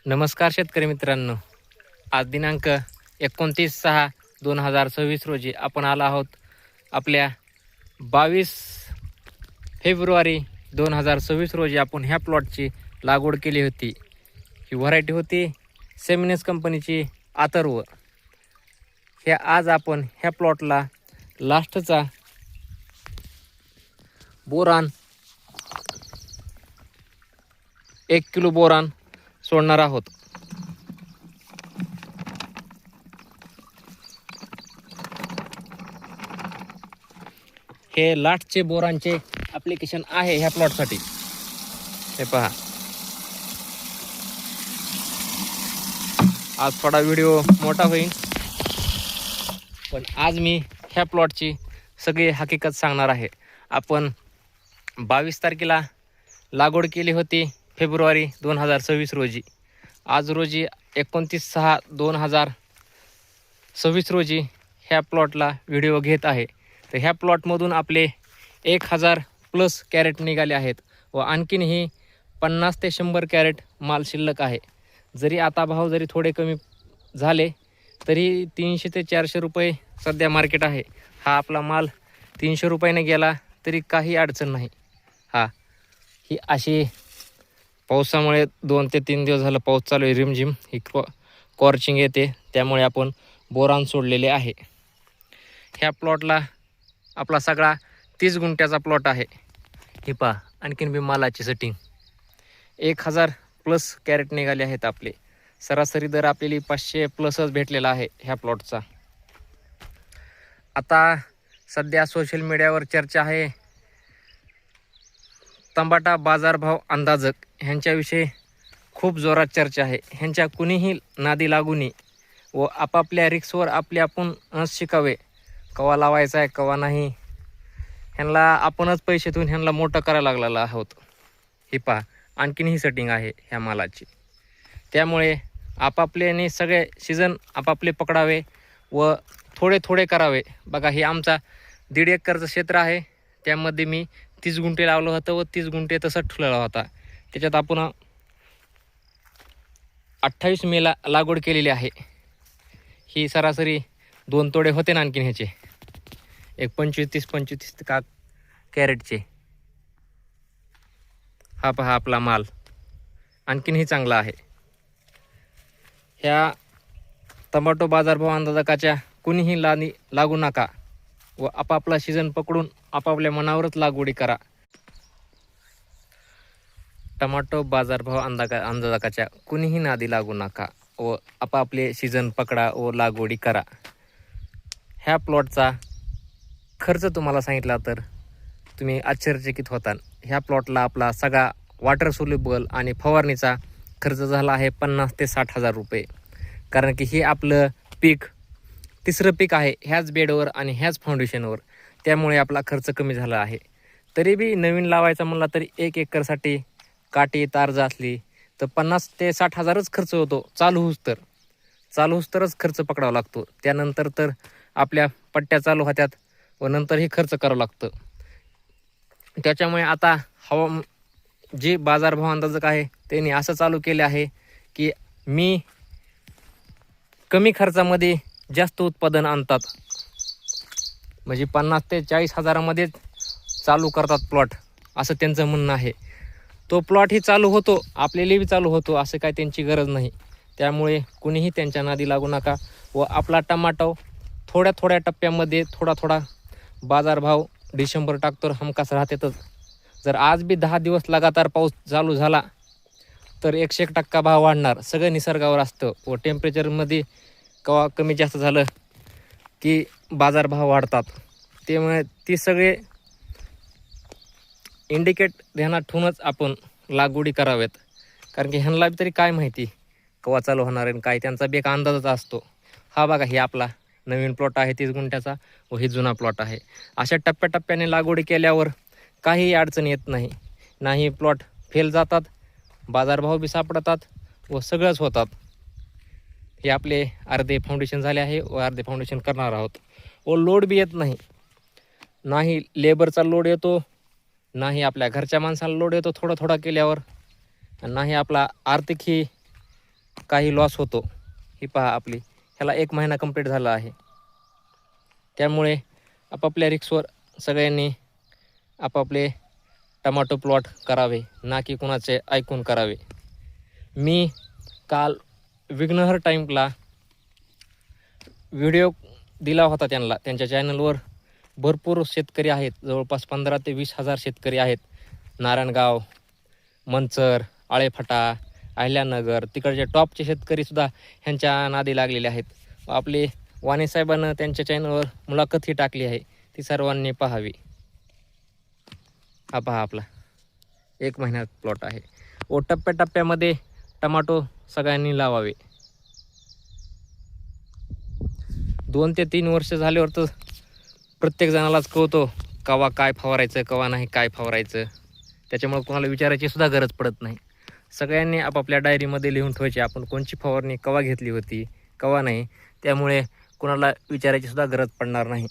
नमस्कार शेतकरी मित्रांनो, आज दिनांक 29/6/2026 रोजी आपण आलो आहोत आपल्या 22 फेब्रुवारी 2026 रोजी आपण ह्या प्लॉटची लागवड केली होती। ही व्हरायटी होती सेमिनस कंपनीची अथर्व। ह्या आज आपण ह्या प्लॉटला लास्टचा बोरान 1 किलो बोरान सोडणार आहोत। हे लास्टचे बोरांचे ॲप्लिकेशन आहे ह्या प्लॉटसाठी। हे पहा, आज थोडा व्हिडिओ मोठा होईल, पण आज मी ह्या प्लॉटची सगळी हकीकत सांगणार आहे। आपण 22 तारखेला लागवड केली होती फेब्रुवारी 2026 रोजी। आज रोजी 29/6/2026 रोजी ह्या प्लॉटला व्हिडिओ घेत आहे। तर ह्या प्लॉटमधून आपले 1000+ कॅरेट निघाले आहेत व आणखीनही 50 ते 100 कॅरेट माल शिल्लक आहे। जरी आता भाव जरी थोडे कमी झाले तरी 300 ते 400 रुपये सध्या मार्केट आहे। हा आपला माल 300 रुपयाने गेला तरी काही अडचण नाही। ही अशी पावसामुळे 2 ते 3 दिवस झालं पाऊस चालू आहे, रिमझिम ही कॉर्चिंग येते, त्यामुळे आपण बोरान सोडलेले आहे। ह्या प्लॉटला आपला सगळा 30 गुंठ्याचा प्लॉट आहे। हे पहा, आणखीन बी मालाची सेटिंग 1000+ कॅरेट निघाले आहेत आपले। सरासरी दर आपल्याला 500+ भेटलेला आहे ह्या प्लॉटचा। आता सध्या सोशल मीडियावर चर्चा आहे टमाटा बाजारभाव अंदाजक ह्यांच्याविषयी खूप जोरात चर्चा आहे। ह्यांच्या कुणीही नादी लागू नये व आपापल्या रिक्सवर आपण शिकावे, कवा लावायचा आहे कवा नाही। ह्यांना आपणच पैसे देऊन ह्यांना मोठं करायला लागलेला आहोत। हे पहा, आणखीन ही सेटिंग आहे ह्या मालाची। त्यामुळे आपापल्याने सगळे सीझन आपापले पकडावे व थोडे थोडे करावे। बघा, हे आमचा 1.5 एकरचं क्षेत्र आहे, त्यामध्ये मी 30 गुंठे लावलं होतं व 30 गुंठे तसंच ठेवलेला होता। त्याच्यात आपण 28 मेला लागवड केलेली आहे। ही सरासरी 2 तोडे होते ना आणखीन ह्याचे, एक 25-30 का कॅरेटचे। हा पहा आपला माल आणखीनही चांगला आहे। ह्या टमाटो बाजारभाव अंदाजकाच्या कुणीही लागू नका व आपापला सीझन पकडून आपापल्या मनावरच लागवडी करा। टमाटो बाजारभाव अंदाजकाच्या कुणीही नादी लागू नका व आपापले सीझन पकडा व लागवडी करा। ह्या प्लॉटचा खर्च तुम्हाला सांगितला तर तुम्ही आश्चर्यचकित होता। ह्या प्लॉटला आपला सगळा वॉटर सोल्युबल आणि फवारणीचा खर्च झाला आहे 50 ते 60 हजार रुपये। कारण की हे आपलं पीक तिसरं पीक आहे ह्याच बेडवर आणि ह्याच फाउंडेशनवर, त्यामुळे आपला खर्च कमी झाला आहे। तरी बी नवीन लावायचा म्हणला तरी 1 एकरसाठी काठी तारज असली तर 50 ते 60 हजारच खर्च होतो। चालू होस तरच खर्च पकडावा लागतो। त्यानंतर तर आपल्या पट्ट्या चालू होत्यात व नंतरही खर्च करावं लागतं। त्याच्यामुळे आता जे बाजारभाव अंदाजक आहे त्यांनी असं चालू केले आहे की मी कमी खर्चामध्ये जास्त उत्पादन आणतात, म्हणजे 50 ते 40 हजारामध्येच चालू करतात प्लॉट, असं त्यांचं म्हणणं आहे। तो प्लॉटही चालू होतो, आपल्याला बी चालू होतो, असं काय त्यांची गरज नाही। त्यामुळे कुणीही त्यांच्या नादी लागू नका व आपला टमाटो थोड्या थोड्या टप्प्यामध्ये थोडा बाजारभाव डिसेंबर टाकतो हमखास राहतेच। जर आज बी 10 दिवस लगातार पाऊस चालू झाला तर 101% भाव वाढणार। सगळं निसर्गावर असतं व टेम्परेचरमध्ये कवा कमी जास्त झालं की बाजारभाव वाढतात। त्यामुळे ती सगळे इंडिकेट ध्यानात ठेवूनच आपण लागवडी कराव्यात। कारण की ह्यांना तरी काय माहिती कवा चालू होणार आहे काय, त्यांचा बी एक अंदाजच असतो। हा बघा, हे आपला नवीन प्लॉट आहे 30 गुंठ्याचा व ही जुना प्लॉट आहे। अशा टप्प्याटप्प्याने लागवडी केल्यावर काही अडचण येत नाही प्लॉट फेल जातात, बाजारभाव बी सापडतात व सगळंच होतात। हे आपले अर्धे फाउंडेशन झाले आहे व अर्धे फाउंडेशन करणार आहोत व लोड बी येत नाही लेबरचा लोड येतो, नाही आपल्या घरच्या माणसाला लोड येतो थोडा केल्यावर, नाही आपला आर्थिकही काही लॉस होतो. ही पहा आपली, ह्याला 1 महिना कंप्लीट झाला आहे. त्यामुळे आपापल्या रिक्सवर सगळ्यांनी आपापले टमाटो प्लॉट करावे, ना की कुणाचे ऐकून करावे. मी काल विघ्नहर टाईमला व्हिडिओ दिला होता त्यांना. त्यांच्या चॅनलवर भरपूर शेतकरी आहेत, जवळपास 15 ते 20 हजार शेतकरी आहेत. नारायणगाव, मंचर, आळेफाटा, अहिल्यानगर तिकडचे टॉपचे शेतकरीसुद्धा ह्यांच्या नादी लागलेले आहेत. आपले वाणी साहेबांना त्यांच्या चॅनलवर मुलाखतही टाकली आहे, ती सर्वांनी पाहावी. हा पहा आपला 1 महिन्यात प्लॉट आहे व टप्प्याटप्प्यामध्ये टमाटो सगळ्यांनी लावावे. 2 ते 3 वर्ष झाल्यावर तर प्रत्येक जणालाच कळतो कवा काय फवारायचं, कवा नाही काय फवारायचं. त्याच्यामुळे कोणाला विचारायची सुद्धा गरज पडत नाही. सगळ्यांनी आपापल्या डायरीमध्ये लिहून ठेवायचे आपण कोणची फवारणी कवा घेतली होती, कवा नाही. त्यामुळे कोणाला विचारायची सुद्धा गरज पडणार नाही.